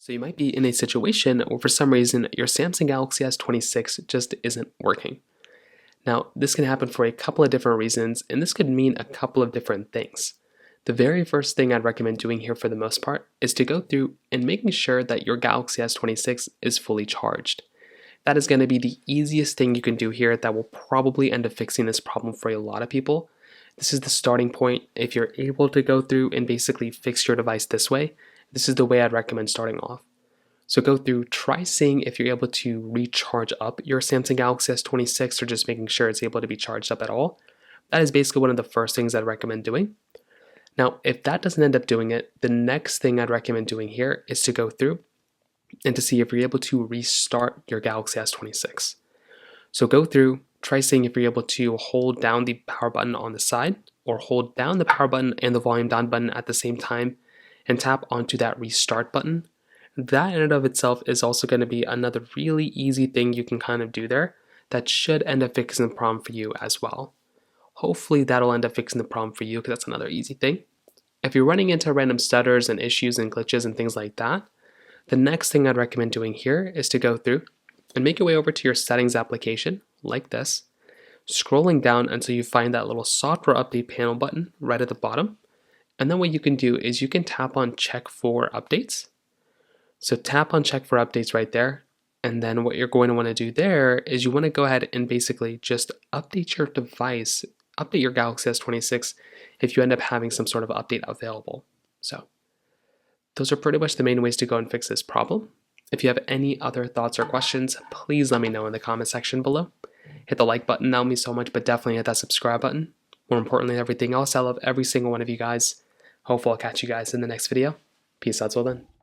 So you might be in a situation where for some reason your Samsung Galaxy S26 just isn't working. Now, this can happen for a couple of different reasons, and this could mean a couple of different things. The very first thing I'd recommend doing here for the most part is to go through and making sure that your Galaxy S26 is fully charged. That is going to be the easiest thing you can do here that will probably end up fixing this problem for a lot of people. This is the starting point. If you're able to go through and basically fix your device this way, this is the way I'd recommend starting off. So go through, try seeing if you're able to recharge up your Samsung Galaxy S26 or just making sure it's able to be charged up at all. That is basically one of the first things I'd recommend doing. Now, if that doesn't end up doing it, the next thing I'd recommend doing here is to go through and to see if you're able to restart your Galaxy S26. So go through, try seeing if you're able to hold down the power button on the side or hold down the power button and the volume down button at the same time and tap onto that restart button. That in and of itself is also going to be another really easy thing you can kind of do there that should end up fixing the problem for you as well. Hopefully that'll end up fixing the problem for you because that's another easy thing. If you're running into random stutters and issues and glitches and things like that, the next thing I'd recommend doing here is to go through and make your way over to your settings application like this, scrolling down until you find that little software update panel button right at the bottom. And then what you can do is you can tap on check for updates. So tap on check for updates right there. And then what you're going to want to do there is you want to go ahead and basically just update your device, update your Galaxy S26 if you end up having some sort of update available. So those are pretty much the main ways to go and fix this problem. If you have any other thoughts or questions, please let me know in the comment section below. Hit the like button, that would mean so much, but definitely hit that subscribe button. More importantly than everything else, I love every single one of you guys. Hopefully I'll catch you guys in the next video. Peace out till then.